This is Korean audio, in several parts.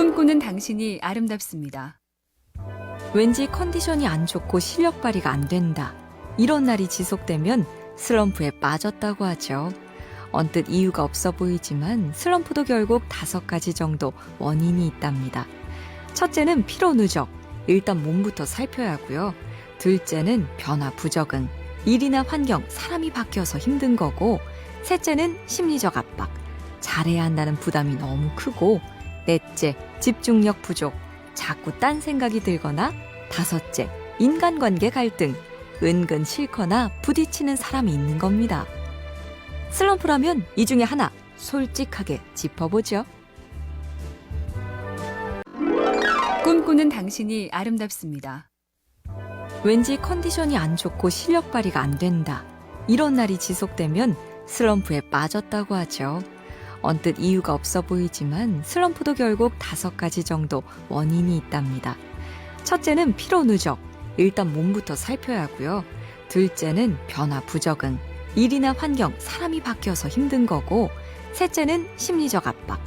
꿈꾸는 당신이 아름답습니다. 왠지 컨디션이 안 좋고 실력 발휘가 안 된다. 이런 날이 지속되면 슬럼프에 빠졌다고 하죠. 언뜻 이유가 없어 보이지만 슬럼프도 결국 5가지 정도 원인이 있답니다. 첫째는 피로 누적, 일단 몸부터 살펴야 하고요. 둘째는 변화 부적응, 일이나 환경, 사람이 바뀌어서 힘든 거고, 셋째는 심리적 압박, 잘해야 한다는 부담이 너무 크고, 넷째, 집중력 부족, 자꾸 딴 생각이 들거나, 다섯째, 인간관계 갈등, 은근 싫거나 부딪히는 사람이 있는 겁니다. 슬럼프라면 이 중에 하나 솔직하게 짚어보죠. 꿈꾸는 당신이 아름답습니다. 왠지 컨디션이 안 좋고 실력 발휘가 안 된다. 이런 날이 지속되면 슬럼프에 빠졌다고 하죠. 언뜻 이유가 없어 보이지만 슬럼프도 결국 5가지 정도 원인이 있답니다. 첫째는 피로 누적, 일단 몸부터 살펴야 하고요. 둘째는 변화 부적응, 일이나 환경, 사람이 바뀌어서 힘든 거고, 셋째는 심리적 압박,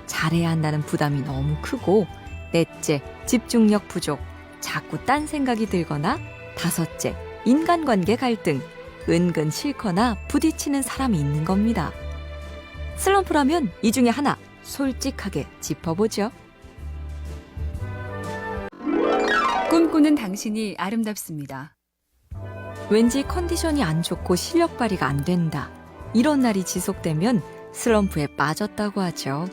잘해야 한다는 부담이 너무 크고, 넷째, 집중력 부족, 자꾸 딴 생각이 들거나, 다섯째, 인간관계 갈등, 은근 싫거나 부딪히는 사람이 있는 겁니다. 슬럼프라면 이 중에 하나 솔직하게 짚어보죠. 꿈꾸는 당신이 아름답습니다. 왠지 컨디션이 안 좋고 실력 발휘가 안 된다. 이런 날이 지속되면 슬럼프에 빠졌다고 하죠.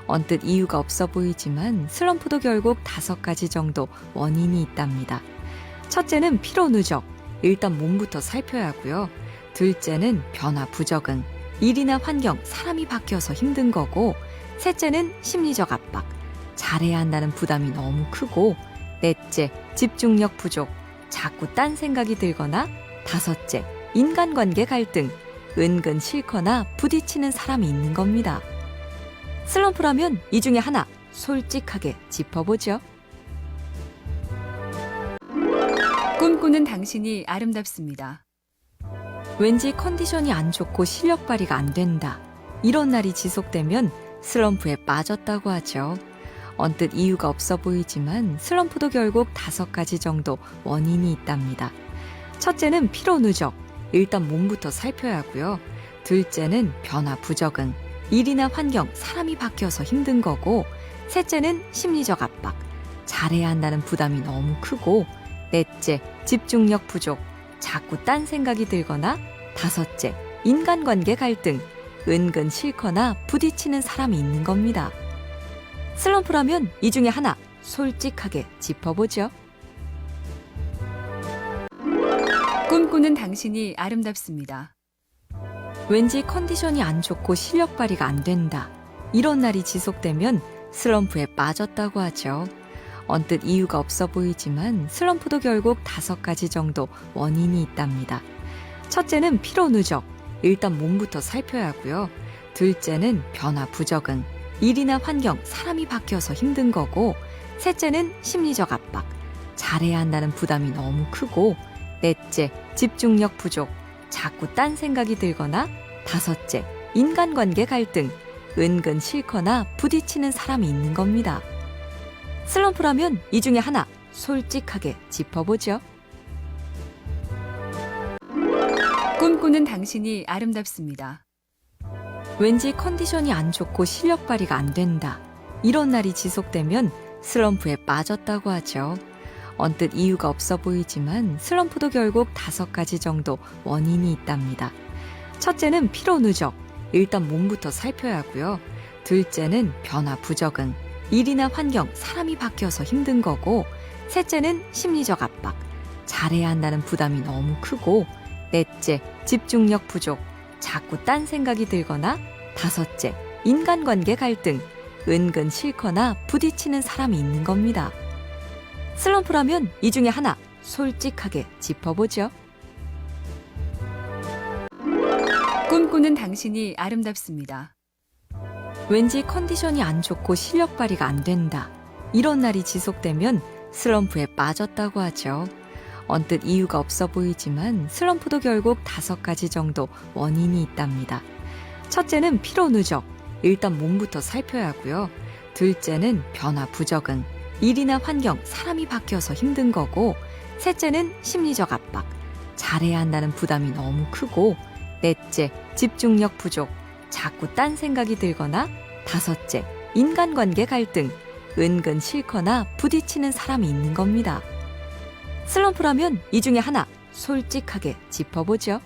언뜻 이유가 없어 보이지만 슬럼프도 결국 5가지 정도 원인이 있답니다. 첫째는 피로 누적, 일단 몸부터 살펴야 하고요. 둘째는 변화 부적응, 일이나 환경, 사람이 바뀌어서 힘든 거고, 셋째는 심리적 압박, 잘해야 한다는 부담이 너무 크고, 넷째, 집중력 부족, 자꾸 딴 생각이 들거나, 다섯째, 인간관계 갈등, 은근 싫거나 부딪히는 사람이 있는 겁니다. 슬럼프라면 이 중에 하나 솔직하게 짚어보죠. 꿈꾸는 당신이 아름답습니다. 왠지 컨디션이 안 좋고 실력 발휘가 안 된다. 이런 날이 지속되면 슬럼프에 빠졌다고 하죠. 언뜻 이유가 없어 보이지만 슬럼프도 결국 5가지 정도 원인이 있답니다. 첫째는 피로 누적, 일단 몸부터 살펴야 하고요. 둘째는 변화 부적응, 일이나 환경, 사람이 바뀌어서 힘든 거고, 셋째는 심리적 압박, 잘해야 한다는 부담이 너무 크고, 넷째, 집중력 부족, 자꾸 딴 생각이 들거나, 다섯째, 인간관계 갈등, 은근 싫거나 부딪히는 사람이 있는 겁니다. 슬럼프라면 이 중에 하나 솔직하게 짚어보죠. 꿈꾸는 당신이 아름답습니다. 왠지 컨디션이 안 좋고 실력 발휘가 안 된다. 이런 날이 지속되면 슬럼프에 빠졌다고 하죠. 언뜻 이유가 없어 보이지만 슬럼프도 결국 5가지 정도 원인이 있답니다. 첫째는 피로 누적, 일단 몸부터 살펴야 하고요. 둘째는 변화 부적응, 일이나 환경, 사람이 바뀌어서 힘든 거고, 셋째는 심리적 압박, 잘해야 한다는 부담이 너무 크고, 넷째, 집중력 부족, 자꾸 딴 생각이 들거나, 다섯째, 인간관계 갈등, 은근 싫거나 부딪히는 사람이 있는 겁니다. 슬럼프라면 이 중에 하나 솔직하게 짚어보죠. 꿈꾸는 당신이 아름답습니다. 왠지 컨디션이 안 좋고 실력 발휘가 안 된다. 이런 날이 지속되면 슬럼프에 빠졌다고 하죠. 언뜻 이유가 없어 보이지만 슬럼프도 결국 5가지 정도 원인이 있답니다. 첫째는 피로 누적, 일단 몸부터 살펴야 하고요. 둘째는 변화 부적응, 일이나 환경, 사람이 바뀌어서 힘든 거고, 셋째는 심리적 압박, 잘해야 한다는 부담이 너무 크고, 넷째, 집중력 부족, 자꾸 딴 생각이 들거나, 다섯째, 인간관계 갈등, 은근 싫거나 부딪히는 사람이 있는 겁니다. 슬럼프라면 이 중에 하나 솔직하게 짚어보죠. 꿈꾸는 당신이 아름답습니다. 왠지 컨디션이 안 좋고 실력 발휘가 안 된다. 이런 날이 지속되면 슬럼프에 빠졌다고 하죠. 언뜻 이유가 없어 보이지만 슬럼프도 결국 5가지 정도 원인이 있답니다. 첫째는 피로 누적, 일단 몸부터 살펴야 하고요. 둘째는 변화 부적응, 일이나 환경, 사람이 바뀌어서 힘든 거고, 셋째는 심리적 압박, 잘해야 한다는 부담이 너무 크고, 넷째, 집중력 부족, 자꾸 딴 생각이 들거나, 다섯째, 인간관계 갈등, 은근 싫거나 부딪히는 사람이 있는 겁니다. 슬럼프라면 이 중에 하나 솔직하게 짚어보죠.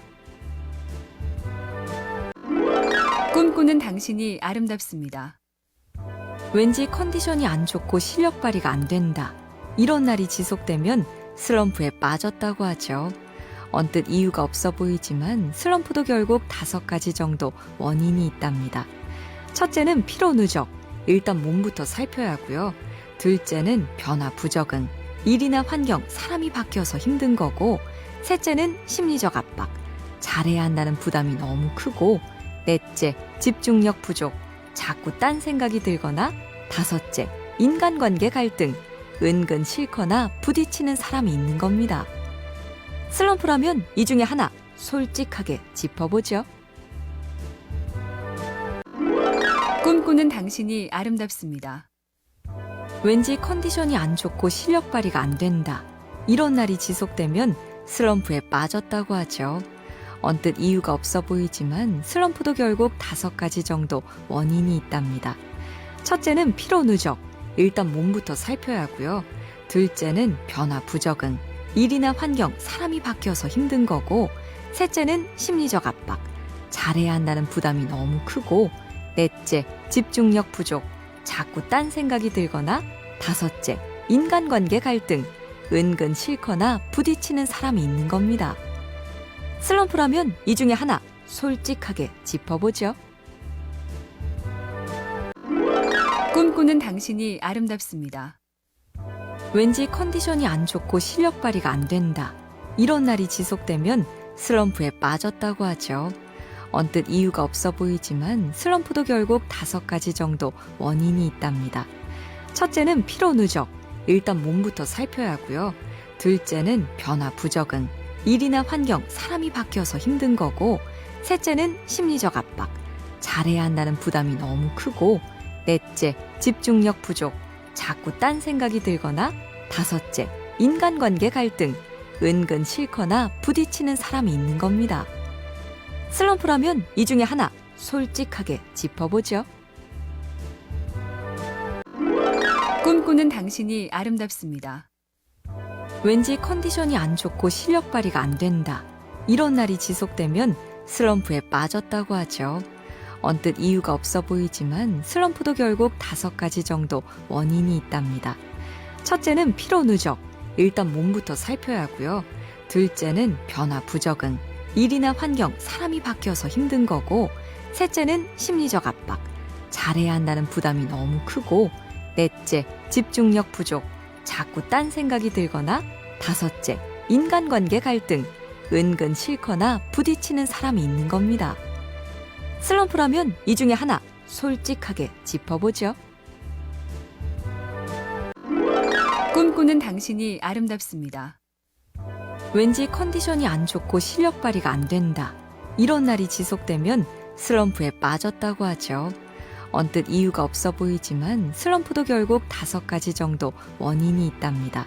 꿈꾸는 당신이 아름답습니다. 왠지 컨디션이 안 좋고 실력 발휘가 안 된다. 이런 날이 지속되면 슬럼프에 빠졌다고 하죠. 언뜻 이유가 없어 보이지만 슬럼프도 결국 5가지 정도 원인이 있답니다. 첫째는 피로 누적, 일단 몸부터 살펴야 하고요. 둘째는 변화 부적응, 일이나 환경, 사람이 바뀌어서 힘든 거고, 셋째는 심리적 압박, 잘해야 한다는 부담이 너무 크고, 넷째, 집중력 부족, 자꾸 딴 생각이 들거나, 다섯째, 인간관계 갈등, 은근 싫거나 부딪히는 사람이 있는 겁니다. 슬럼프라면 이 중에 하나 솔직하게 짚어보죠. 꿈꾸는 당신이 아름답습니다. 왠지 컨디션이 안 좋고 실력 발휘가 안 된다. 이런 날이 지속되면 슬럼프에 빠졌다고 하죠. 언뜻 이유가 없어 보이지만 슬럼프도 결국 5가지 정도 원인이 있답니다. 첫째는 피로 누적, 일단 몸부터 살펴야 하고요. 둘째는 변화 부적응, 일이나 환경, 사람이 바뀌어서 힘든 거고, 셋째는 심리적 압박, 잘해야 한다는 부담이 너무 크고, 넷째, 집중력 부족, 자꾸 딴 생각이 들거나, 다섯째, 인간관계 갈등, 은근 싫거나 부딪히는 사람이 있는 겁니다. 슬럼프라면 이 중에 하나 솔직하게 짚어보죠. 꿈꾸는 당신이 아름답습니다. 왠지 컨디션이 안 좋고 실력 발휘가 안 된다. 이런 날이 지속되면 슬럼프에 빠졌다고 하죠. 언뜻 이유가 없어 보이지만 슬럼프도 결국 5가지 정도 원인이 있답니다. 첫째는 피로 누적, 일단 몸부터 살펴야 하고요. 둘째는 변화 부적응, 일이나 환경, 사람이 바뀌어서 힘든 거고, 셋째는 심리적 압박, 잘해야 한다는 부담이 너무 크고, 넷째, 집중력 부족, 자꾸 딴 생각이 들거나, 다섯째, 인간관계 갈등, 은근 싫거나 부딪히는 사람이 있는 겁니다. 슬럼프라면 이 중에 하나 솔직하게 짚어보죠. 꿈꾸는 당신이 아름답습니다. 왠지 컨디션이 안 좋고 실력 발휘가 안 된다. 이런 날이 지속되면 슬럼프에 빠졌다고 하죠. 언뜻 이유가 없어 보이지만 슬럼프도 결국 5가지 정도 원인이 있답니다. 첫째는 피로 누적, 일단 몸부터 살펴야 하고요. 둘째는 변화 부적응, 일이나 환경, 사람이 바뀌어서 힘든 거고, 셋째는 심리적 압박, 잘해야 한다는 부담이 너무 크고, 넷째, 집중력 부족, 자꾸 딴 생각이 들거나, 다섯째, 인간관계 갈등, 은근 싫거나 부딪히는 사람이 있는 겁니다. 슬럼프라면 이 중에 하나 솔직하게 짚어보죠. 꿈꾸는 당신이 아름답습니다. 왠지 컨디션이 안 좋고 실력 발휘가 안 된다. 이런 날이 지속되면 슬럼프에 빠졌다고 하죠. 언뜻 이유가 없어 보이지만 슬럼프도 결국 5가지 정도 원인이 있답니다.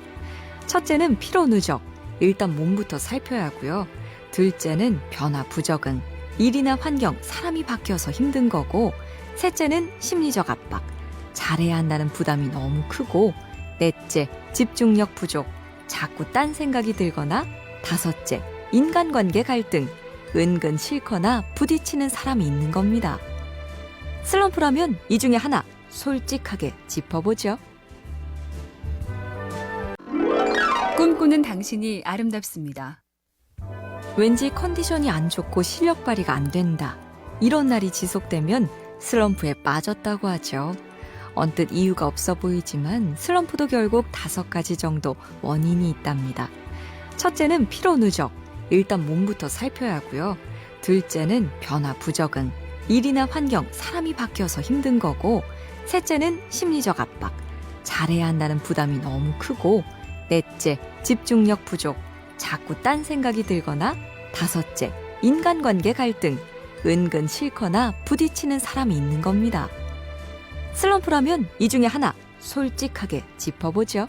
첫째는 피로 누적, 일단 몸부터 살펴야 하고요. 둘째는 변화 부적응, 일이나 환경, 사람이 바뀌어서 힘든 거고, 셋째는 심리적 압박, 잘해야 한다는 부담이 너무 크고, 넷째, 집중력 부족, 자꾸 딴 생각이 들거나, 다섯째, 인간관계 갈등, 은근 싫거나 부딪히는 사람이 있는 겁니다. 슬럼프라면 이 중에 하나 솔직하게 짚어보죠. 꿈꾸는 당신이 아름답습니다. 왠지 컨디션이 안 좋고 실력 발휘가 안 된다. 이런 날이 지속되면 슬럼프에 빠졌다고 하죠. 언뜻 이유가 없어 보이지만 슬럼프도 결국 5가지 정도 원인이 있답니다. 첫째는 피로 누적, 일단 몸부터 살펴야 하고요. 둘째는 변화 부적응, 일이나 환경, 사람이 바뀌어서 힘든 거고, 셋째는 심리적 압박, 잘해야 한다는 부담이 너무 크고, 넷째, 집중력 부족, 자꾸 딴 생각이 들거나, 다섯째, 인간관계 갈등, 은근 싫거나 부딪히는 사람이 있는 겁니다. 슬럼프라면 이 중에 하나 솔직하게 짚어보죠.